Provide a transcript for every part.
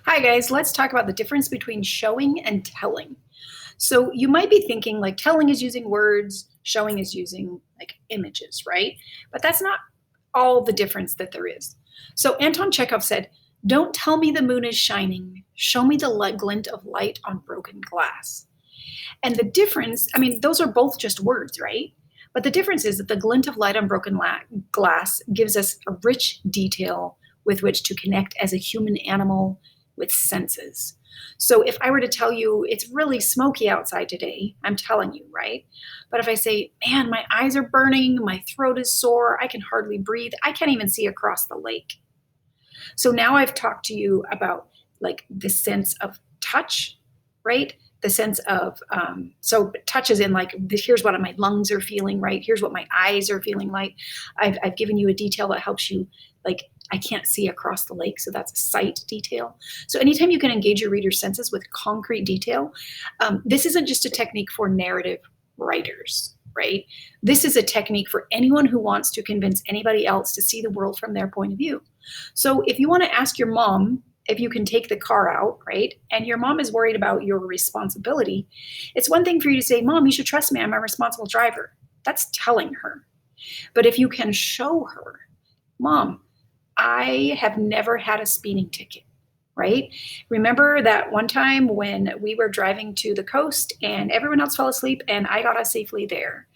Hi guys, let's talk about the difference between showing and telling. So you might be thinking like telling is using words, showing is using like images, right? But that's not all the difference that there is. So Anton Chekhov said, "Don't tell me the moon is shining, show me the glint of light on broken glass." And the difference, I mean, those are both just words, right? But the difference is that the glint of light on broken glass gives us a rich detail with which to connect as a human animal with senses. So if I were to tell you it's really smoky outside today, I'm telling you, right? But if I say, man, my eyes are burning, my throat is sore, I can hardly breathe, I can't even see across the lake. So now I've talked to you about like the sense of touch, right? The sense of, so touch is in like, here's what my lungs are feeling, right? Here's what my eyes are feeling like. I've given you a detail that helps you, like, I can't see across the lake, so that's a sight detail. So anytime you can engage your reader's senses with concrete detail, this isn't just a technique for narrative writers, right? This is a technique for anyone who wants to convince anybody else to see the world from their point of view. So if you want to ask your mom if you can take the car out, right? And your mom is worried about your responsibility, it's one thing for you to say, Mom, you should trust me, I'm a responsible driver. That's telling her. But if you can show her, Mom, I have never had a speeding ticket, right? Remember that one time when we were driving to the coast and everyone else fell asleep and I got us safely there.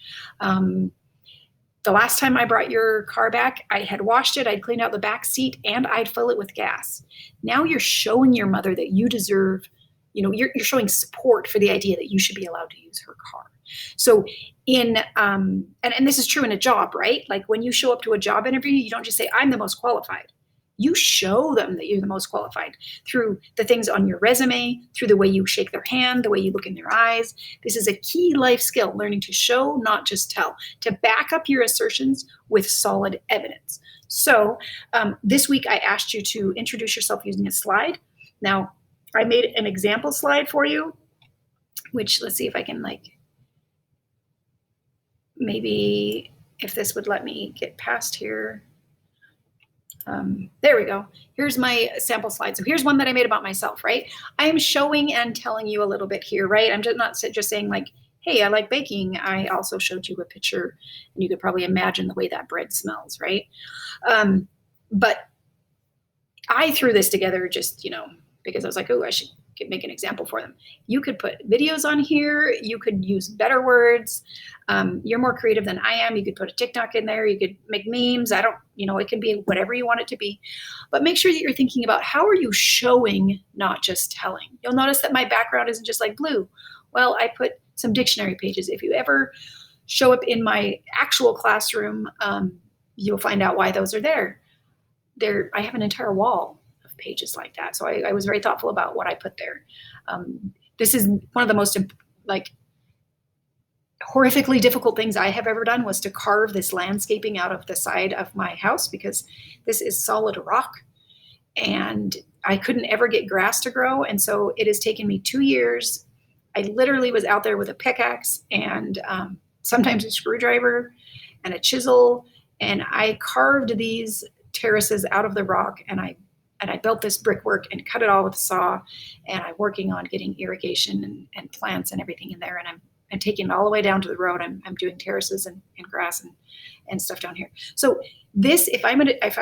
The last time I brought your car back, I had washed it, I'd cleaned out the back seat, and I'd fill it with gas. Now you're showing your mother that you deserve, you're showing support for the idea that you should be allowed to use her car. So and this is true in a job, right? Like when you show up to a job interview, you don't just say, I'm the most qualified. You show them that you're the most qualified through the things on your resume, through the way you shake their hand, the way you look in their eyes. This is a key life skill, learning to show, not just tell, to back up your assertions with solid evidence. So this week I asked you to introduce yourself using a slide. Now, I made an example slide for you, which let's see if I can maybe if this would let me get past here. There we go. Here's my sample slide. So here's one that I made about myself, right? I am showing and telling you a little bit here, right? I'm just not just saying like, hey, I like baking. I also showed you a picture and you could probably imagine the way that bread smells, right? But I threw this together just, because I was like, oh, I should make an example for them. You could put videos on here. You could use better words. You're more creative than I am. You could put a TikTok in there. You could make memes. It can be whatever you want it to be. But make sure that you're thinking about how are you showing, not just telling. You'll notice that my background isn't just like blue. Well, I put some dictionary pages. If you ever show up in my actual classroom, you'll find out why those are there. I have an entire wall of pages like that. So I was very thoughtful about what I put there. This is one of the most horrifically difficult things I have ever done was to carve this landscaping out of the side of my house because this is solid rock and I couldn't ever get grass to grow. And so it has taken me 2 years. I literally was out there with a pickaxe and sometimes a screwdriver and a chisel. And I carved these terraces out of the rock and I built this brickwork and cut it all with a saw. And I'm working on getting irrigation and plants and everything in there. And I'm taking it all the way down to the road. I'm doing terraces and grass and stuff down here. So this, if I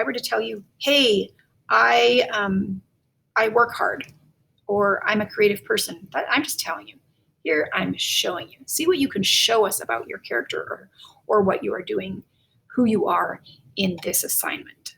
were to tell you, hey, I work hard or I'm a creative person, I'm just telling you. Here I'm showing you. See what you can show us about your character or what you are doing, who you are in this assignment.